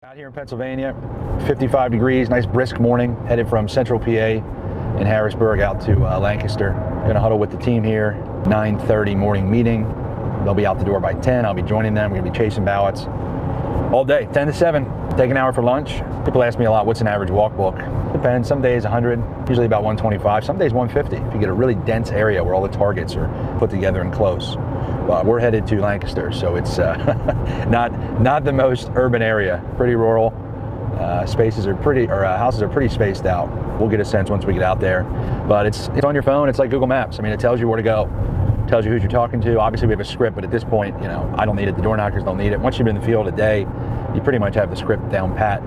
Out here in Pennsylvania, 55 degrees, nice brisk morning, headed from central PA in Harrisburg out to Lancaster. Gonna huddle with the team here, 9:30 morning meeting. They'll be out the door by 10. I'll be joining them. We're gonna be chasing ballots all day, 10 to 7. Take an hour for lunch. People ask me a lot, what's an average walk book? Depends, some days 100, usually about 125, some days 150. If you get a really dense area where all the targets are put together and close. We're headed to Lancaster, so it's not the most urban area, pretty rural. Houses are pretty spaced out. We'll get a sense once we get out there, but it's on your phone. It's like Google Maps. I mean, it tells you where to go, tells you who you're talking to. Obviously, we have a script, but at this point, I don't need it. The door knockers don't need it. Once you've been in the field a day, you pretty much have the script down pat.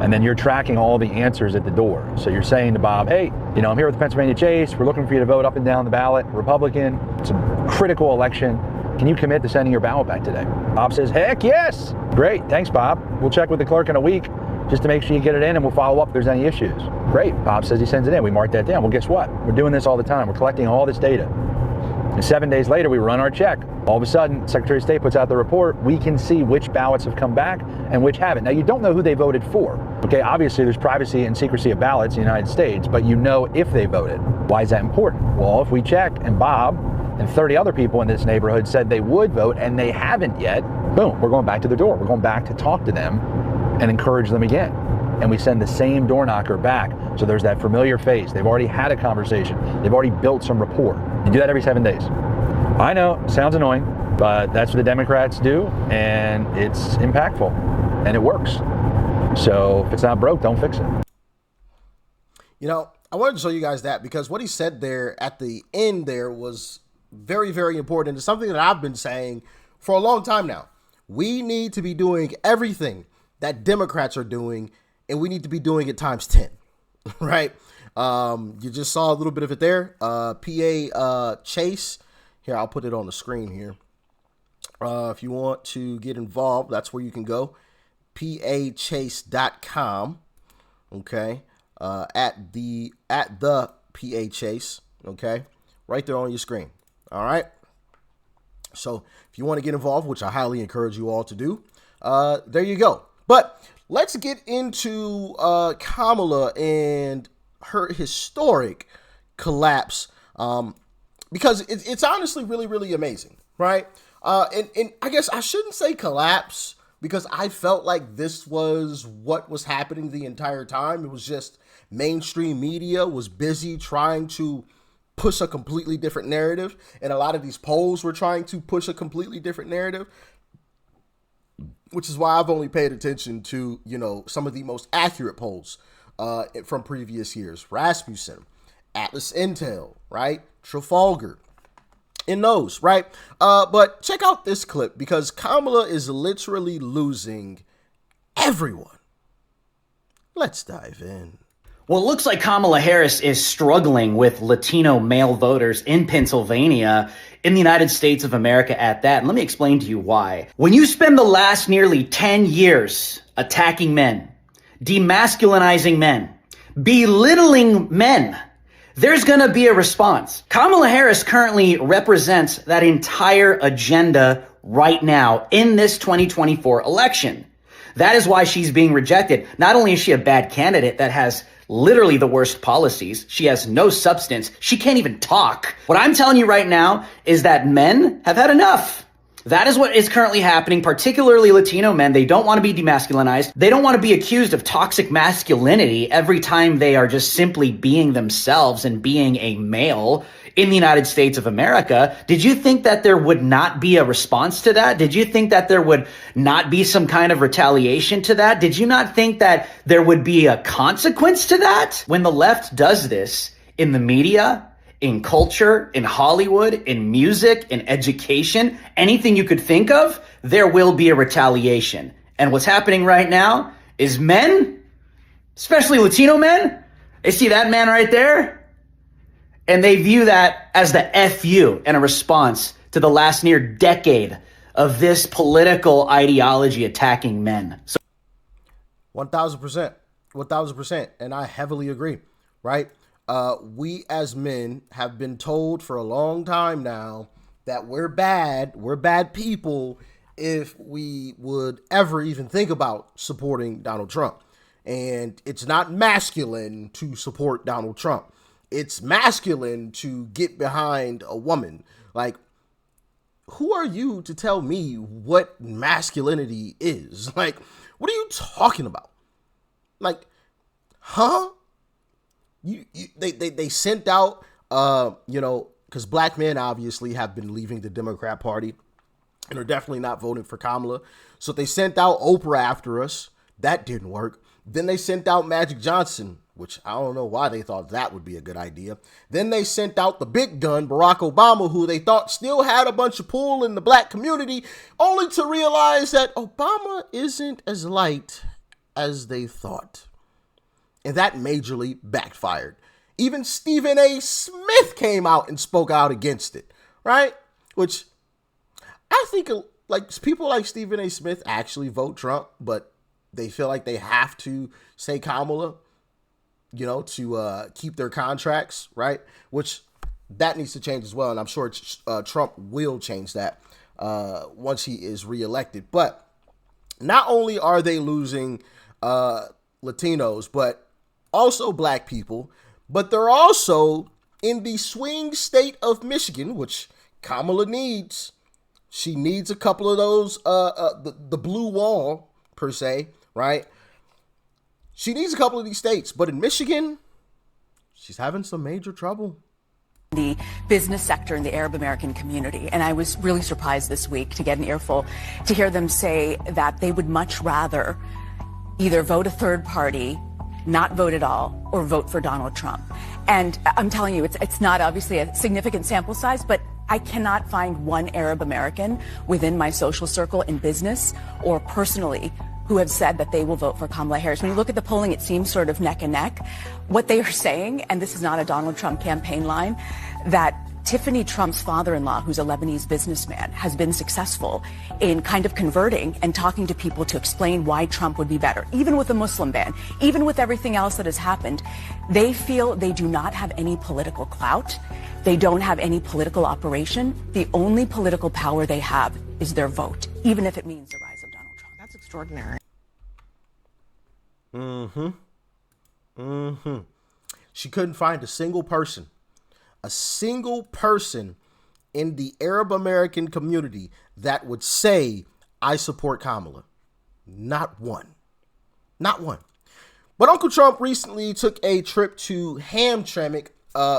And then you're tracking all the answers at the door. So you're saying to Bob, hey, I'm here with the Pennsylvania Chase. We're looking for you to vote up and down the ballot, Republican. It's a critical election. Can you commit to sending your ballot back today? Bob says, heck yes. Great, thanks, Bob. We'll check with the clerk in a week just to make sure you get it in, and we'll follow up if there's any issues. Great, Bob says he sends it in. We mark that down. Well, guess what? We're doing this all the time. We're collecting all this data. And 7 days later, we run our check. All of a sudden, Secretary of State puts out the report. We can see which ballots have come back and which haven't. Now, you don't know who they voted for. Okay, obviously, there's privacy and secrecy of ballots in the United States, but you know if they voted. Why is that important? Well, if we check and Bob and 30 other people in this neighborhood said they would vote and they haven't yet, boom, we're going back to the door. We're going back to talk to them and encourage them again. And we send the same door knocker back. So there's that familiar face. They've already had a conversation. They've already built some rapport. You do that every 7 days. I know, sounds annoying, but that's what the Democrats do, and it's impactful, and it works. So if it's not broke, don't fix it. I wanted to show you guys that because what he said there at the end there was very, very important. It's something that I've been saying for a long time now. We need to be doing everything that Democrats are doing, and we need to be doing it times 10, right? You just saw a little bit of it there. PA Chase. Here, I'll put it on the screen here. If you want to get involved, that's where you can go. PAChase.com. Okay. At the PA Chase. Okay. Right there on your screen. All right. So if you want to get involved, which I highly encourage you all to do, there you go. But let's get into Kamala and her historic collapse. Because it's honestly really, really amazing, right? And I guess I shouldn't say collapse because I felt like this was what was happening the entire time. It was just mainstream media was busy trying to push a completely different narrative. And a lot of these polls were trying to push a completely different narrative, which is why I've only paid attention to, some of the most accurate polls from previous years. Rasmussen, Atlas Intel, right? Trafalgar, in those, right? But check out this clip because Kamala is literally losing everyone. Let's dive in. Well, it looks like Kamala Harris is struggling with Latino male voters in Pennsylvania, in the United States of America at that. And let me explain to you why. When you spend the last nearly 10 years attacking men, demasculinizing men, belittling men, there's going to be a response. Kamala Harris currently represents that entire agenda right now in this 2024 election. That is why she's being rejected. Not only is she a bad candidate that has literally the worst policies, she has no substance, she can't even talk. What I'm telling you right now is that men have had enough. That is what is currently happening, particularly Latino men. They don't want to be demasculinized. They don't want to be accused of toxic masculinity every time they are just simply being themselves and being a male in the United States of America. Did you think that there would not be a response to that? Did you think that there would not be some kind of retaliation to that? Did you not think that there would be a consequence to that? When the left does this in the media, in culture, in Hollywood, in music, in education, anything you could think of, there will be a retaliation. And what's happening right now is men, especially Latino men, they see that man right there, and they view that as the FU and a response to the last near decade of this political ideology attacking men. So 1,000%. 1,000%. And I heavily agree, right? We as men have been told for a long time now that we're bad people, if we would ever even think about supporting Donald Trump. And it's not masculine to support Donald Trump. It's masculine to get behind a woman. Like, who are you to tell me what masculinity is? Like, what are you talking about? Like, huh? They sent out, because black men obviously have been leaving the Democrat Party and are definitely not voting for Kamala. So they sent out Oprah after us. That didn't work. Then they sent out Magic Johnson, which I don't know why they thought that would be a good idea. Then they sent out the big gun, Barack Obama, who they thought still had a bunch of pull in the black community, only to realize that Obama isn't as light as they thought. And that majorly backfired. Even Stephen A. Smith came out and spoke out against it, right? Which I think like people like Stephen A. Smith actually vote Trump, but they feel like they have to say Kamala, to keep their contracts, right? Which that needs to change as well. And I'm sure Trump will change that once he is reelected. But not only are they losing Latinos, but also black people, but they're also in the swing state of Michigan, which Kamala needs. She needs a couple of those, the blue wall, per se, right? She needs a couple of these states, but in Michigan, she's having some major trouble. The business sector in the Arab American community. And I was really surprised this week to get an earful to hear them say that they would much rather either vote a third party, not vote at all, or vote for Donald Trump. And I'm telling you, it's not obviously a significant sample size, but I cannot find one Arab American within my social circle in business or personally who have said that they will vote for Kamala Harris. When you look at the polling, it seems sort of neck and neck. What they are saying, and this is not a Donald Trump campaign line, that Tiffany Trump's father-in-law, who's a Lebanese businessman, has been successful in kind of converting and talking to people to explain why Trump would be better. Even with the Muslim ban, even with everything else that has happened, they feel they do not have any political clout. They don't have any political operation. The only political power they have is their vote, even if it means the rise of Donald Trump. That's extraordinary. She couldn't find a single person in the Arab American community that would say, I support Kamala. Not one. Not one. But Uncle Trump recently took a trip to Hamtramck,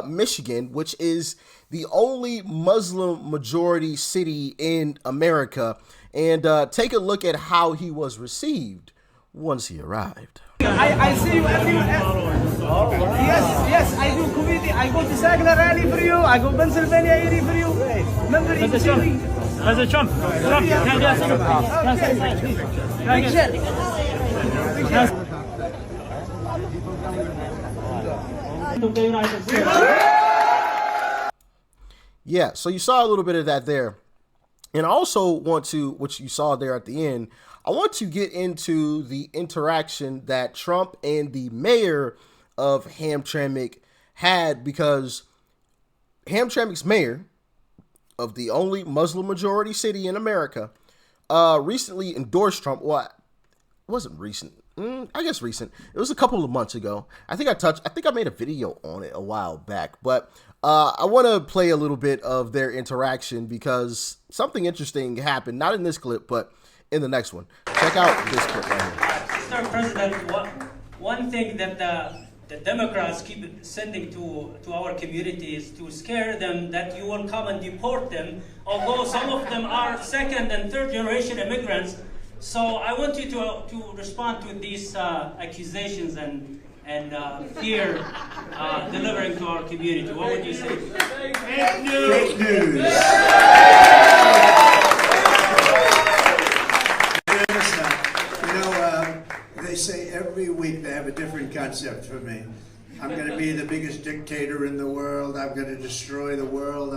Michigan, which is the only Muslim majority city in America. And take a look at how he was received once he arrived. I see you everywhere. Yes, I do committee. I go to Saginaw rally for you. I go Pennsylvania area for you. Remember, President Trump. Trump, can I get a second? Yeah, so you saw a little bit of that there. And I also want to, which you saw there at the end, I want to get into the interaction that Trump and the mayor of Hamtramck had, because Hamtramck's mayor of the only Muslim majority city in America recently endorsed Trump. Well, it wasn't recent. I guess recent. It was a couple of months ago. I think I made a video on it a while back, but I want to play a little bit of their interaction because something interesting happened, not in this clip, but in the next one. Check out this clip right here. Mr. President, one thing that the Democrats keep sending to our communities to scare them that you will come and deport them, although some of them are second and third generation immigrants. So I want you to respond to these accusations and fear delivering to our community. What would you say? Fake news. Fake news. They say every week they have a different concept for me. I'm going to be the biggest dictator in the world. I'm going to destroy the world.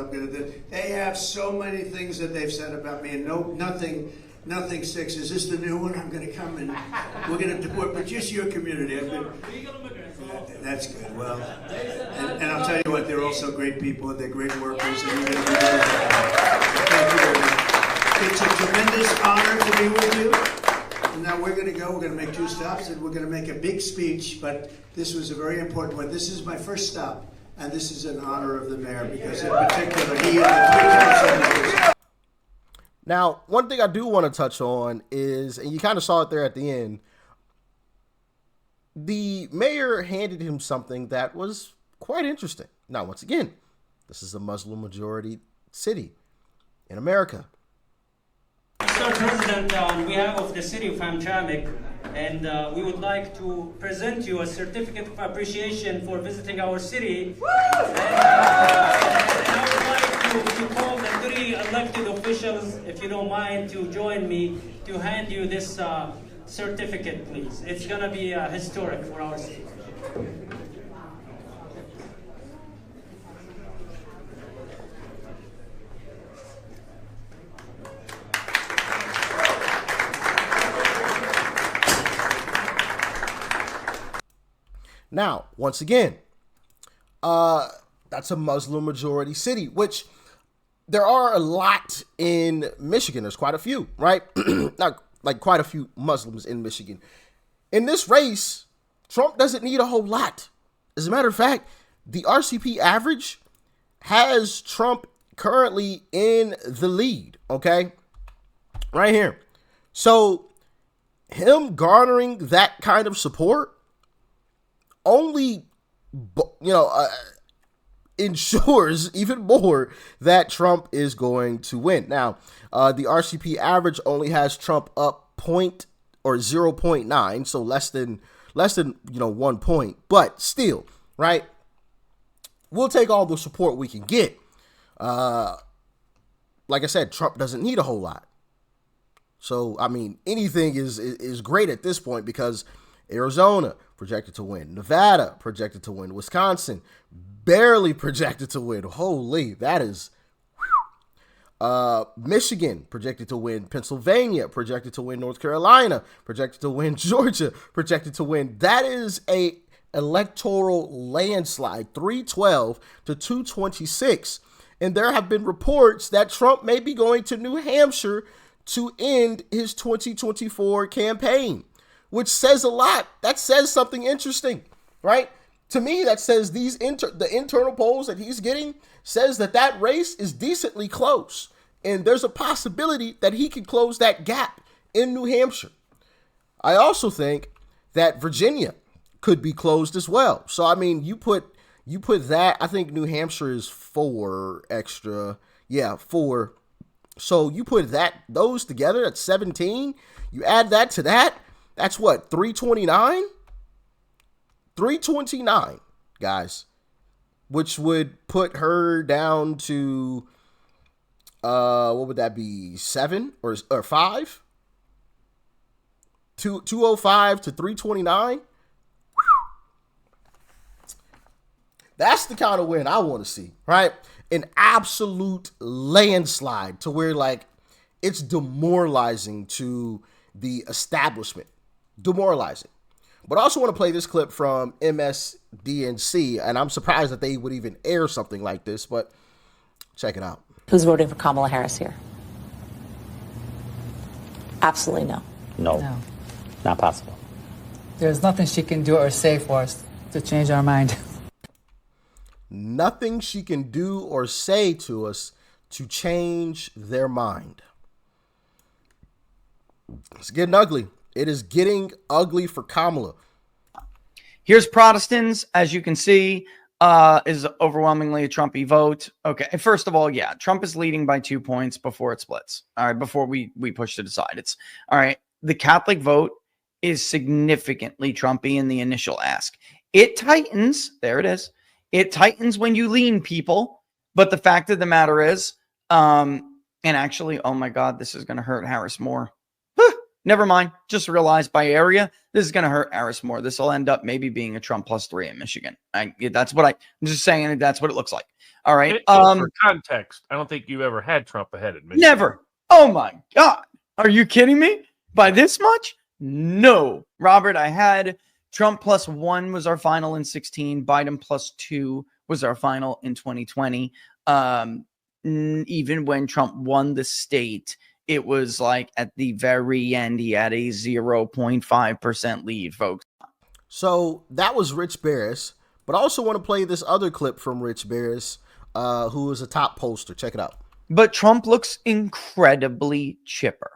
They have so many things that they've said about me, and nothing sticks. Is this the new one? I'm going to come and we're going to deport, but just your community. That's good. Well, and I'll tell you what, they're also great people. They're great workers. And thank you very much. It's a tremendous honor to be with you. And now we're going to go. We're going to make 2 stops, and we're going to make a big speech. But this was a very important one. This is my first stop, and this is in honor of the mayor because, in particular, he and the 3 council members. Now, one thing I do want to touch on is, and you kind of saw it there at the end, the mayor handed him something that was quite interesting. Now, once again, this is a Muslim majority city in America. Mr. President, on behalf of the city of Hamtramck, and we would like to present you a certificate of appreciation for visiting our city. And I would like to call the 3 elected officials, if you don't mind, to join me to hand you this certificate, please. It's going to be historic for our city. Now, once again, that's a Muslim majority city, which there are a lot in Michigan. There's quite a few, right? Not like quite a few Muslims in Michigan. In this race, Trump doesn't need a whole lot. As a matter of fact, the RCP average has Trump currently in the lead, okay? Right here. So him garnering that kind of support only, ensures even more that Trump is going to win. Now, the RCP average only has Trump up 0.9, so less than 1 point, but still, right? We'll take all the support we can get. Like I said, Trump doesn't need a whole lot. So, I mean, anything is great at this point because Arizona projected to win, Nevada projected to win, Wisconsin barely projected to win. Holy, that is Michigan projected to win, Pennsylvania projected to win, North Carolina projected to win, Georgia projected to win. That is a electoral landslide, 312 to 226. And there have been reports that Trump may be going to New Hampshire to end his 2024 campaign, which says a lot. That says something interesting, right? To me, that says the internal polls that he's getting says that race is decently close. And there's a possibility that he can close that gap in New Hampshire. I also think that Virginia could be closed as well. So, I mean, you put that, I think New Hampshire is 4 extra. Yeah, 4. So you put those together, that's 17. You add that to that, that's what, 329? 329, guys, which would put her down to, what would that be, 7 or 5? 205 to 329. That's the kind of win I want to see, right? An absolute landslide to where, like, it's demoralizing to the establishment. Demoralizing. But I also want to play this clip from MSNBC, and I'm surprised that they would even air something like this, but check it out. Who's voting for Kamala Harris here? Absolutely no. No. Not possible. There's nothing she can do or say for us to change our mind. Nothing she can do or say to us to change their mind. It's getting ugly. It is getting ugly for Kamala. Here's Protestants, as you can see, is overwhelmingly a Trumpy vote. Okay, first of all, yeah, Trump is leading by 2 points before it splits. All right, before we push to decide. It's all right. The Catholic vote is significantly Trumpy in the initial ask. It tightens. There it is. It tightens when you lean, people. But the fact of the matter is, and actually, oh my God, this is going to hurt Harris more. Never mind. Just realized by area, this is going to hurt Harris more. This will end up maybe being a Trump +3 in Michigan. That's what I'm just saying. That's what it looks like. All right. For context, I don't think you've ever had Trump ahead in Michigan. Never. Oh my God. Are you kidding me? By this much? No. Robert, I had Trump +1 was our final in 16. Biden +2 was our final in 2020. Even when Trump won the state it was like at the very end, he had a 0.5% lead, folks. So that was Rich Barris, but I also want to play this other clip from Rich Barris, who is a top pollster. Check it out. But Trump looks incredibly chipper.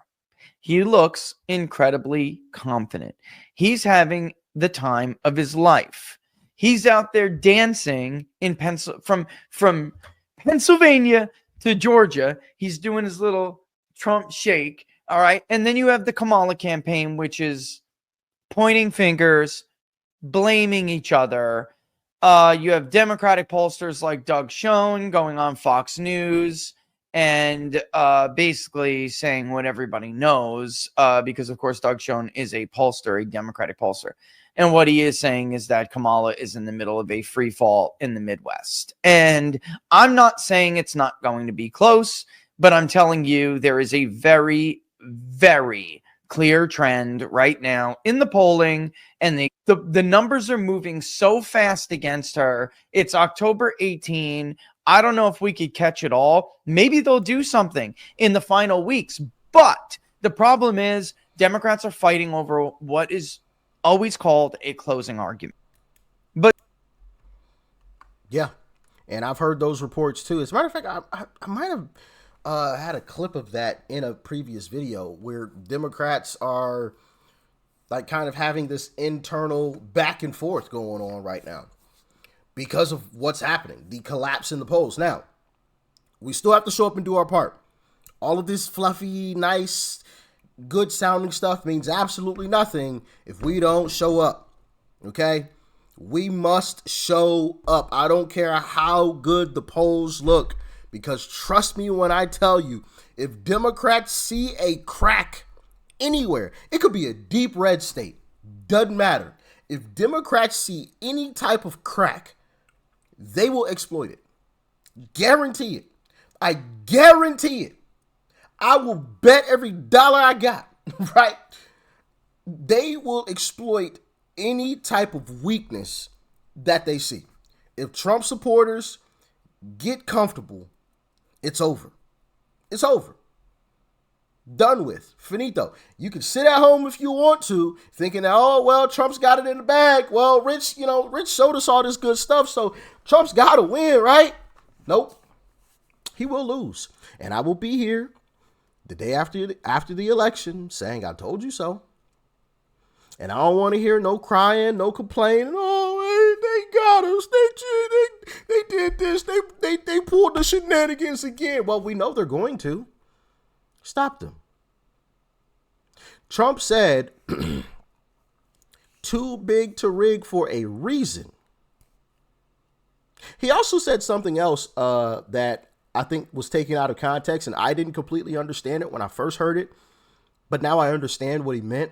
He looks incredibly confident. He's having the time of his life. He's out there dancing in from Pennsylvania to Georgia. He's doing his little Trump shake. All right. And then you have the Kamala campaign, which is pointing fingers, blaming each other. You have Democratic pollsters like Doug Schoen going on Fox News and basically saying what everybody knows, because, of course, Doug Schoen is a pollster, a Democratic pollster. And what he is saying is that Kamala is in the middle of a free fall in the Midwest. And I'm not saying it's not going to be close, but I'm telling you there is a very, very clear trend right now in the polling, and the numbers are moving so fast against her. It's October 18. I don't know if we could catch it all. Maybe they'll do something in the final weeks. But the problem is Democrats are fighting over what is always called a closing argument. But yeah, and I've heard those reports too. As a matter of fact, I might have had a clip of that in a previous video where Democrats are like kind of having this internal back and forth going on right now because of what's happening, the collapse in the polls. Now, we still have to show up and do our part. All of this fluffy, nice, good sounding stuff means absolutely nothing if we don't show up. Okay? We must show up. I don't care how good the polls look, because trust me when I tell you, if Democrats see a crack anywhere, it could be a deep red state, doesn't matter. If Democrats see any type of crack, they will exploit it. Guarantee it. I guarantee it. I will bet every dollar I got, right? They will exploit any type of weakness that they see. If Trump supporters get comfortable, it's over. It's over. Done with. Finito. You can sit at home if you want to, thinking that, oh, well, Trump's got it in the bag. Well, Rich showed us all this good stuff, so Trump's got to win, right? Nope. He will lose. And I will be here the day after the election saying, I told you so. And I don't want to hear no crying, no complaining. Oh, they got us. They did this. They pulled the shenanigans again. Well, we know they're going to. Stop them. Trump said, too big to rig for a reason. He also said something else that I think was taken out of context, and I didn't completely understand it when I first heard it, but now I understand what he meant.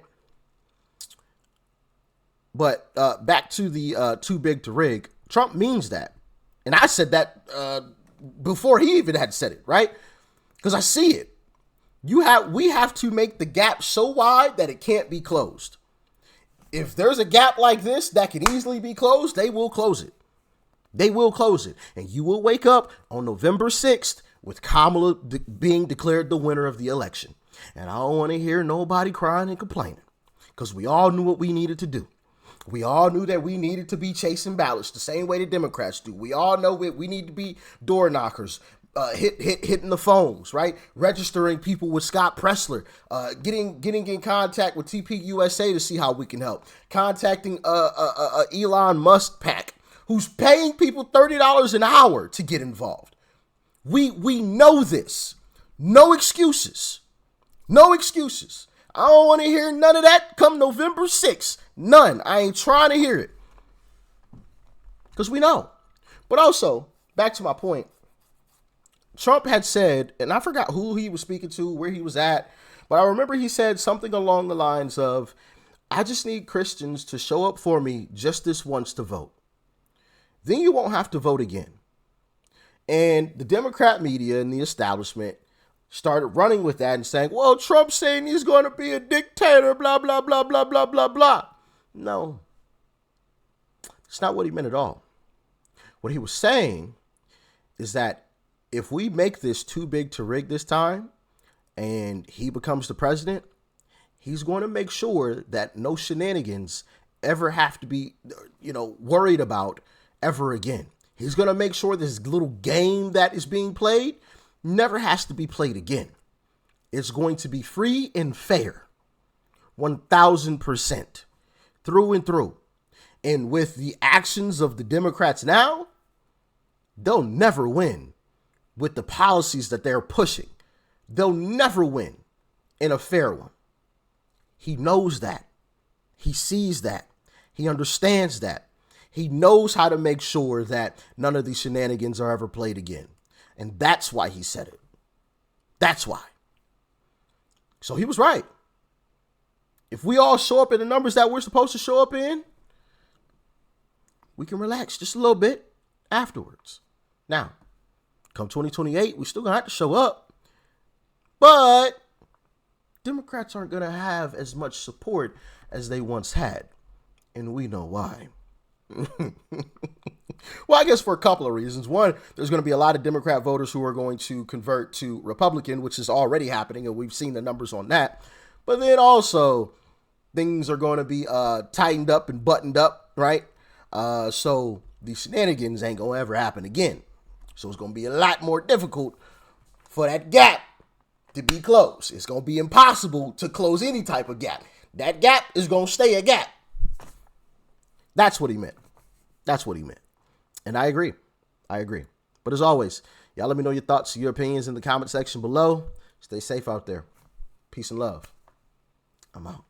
But back to the too big to rig, Trump means that. And I said that before he even had said it, right? Because I see it. We have to make the gap so wide that it can't be closed. If there's a gap like this that can easily be closed, they will close it. They will close it. And you will wake up on November 6th with Kamala being declared the winner of the election. And I don't want to hear nobody crying and complaining, because we all knew what we needed to do. We all knew that we needed to be chasing ballots the same way the Democrats do. We all know we need to be door knockers, hitting the phones, right? Registering people with Scott Pressler, getting in contact with TPUSA to see how we can help. Contacting Elon Musk PAC, who's paying people $30 an hour to get involved. We know this. No excuses. No excuses. I don't want to hear none of that come November 6th. None. I ain't trying to hear it. Because we know. But also, back to my point, Trump had said, and I forgot who he was speaking to, where he was at, but I remember he said something along the lines of, I just need Christians to show up for me just this once to vote. Then you won't have to vote again. And the Democrat media and the establishment started running with that and saying, well, Trump's saying he's going to be a dictator, blah, blah, blah, blah, blah, blah, blah. No, it's not what he meant at all. What he was saying is that if we make this too big to rig this time, and he becomes the president, he's going to make sure that no shenanigans ever have to be, worried about ever again. He's going to make sure this little game that is being played never has to be played again. It's going to be free and fair, 1,000%, through and through. And with the actions of the Democrats now, they'll never win with the policies that they're pushing. They'll never win in a fair one. He knows that. He sees that. He understands that. He knows how to make sure that none of these shenanigans are ever played again. And that's why he said it. That's why. So he was right. If we all show up in the numbers that we're supposed to show up in, we can relax just a little bit afterwards. Now, come 2028, we still gonna have to show up. But Democrats aren't gonna have as much support as they once had. And we know why. Well, I guess for a couple of reasons. One, there's going to be a lot of Democrat voters who are going to convert to Republican, which is already happening, and we've seen the numbers on that. But then also, things are going to be tightened up and buttoned up, right? So the shenanigans ain't going to ever happen again. So it's going to be a lot more difficult for that gap to be closed. It's going to be impossible to close any type of gap. That gap is going to stay a gap. That's what he meant. That's what he meant. And I agree. But as always, y'all let me know your thoughts, your opinions in the comment section below. Stay safe out there. Peace and love. I'm out.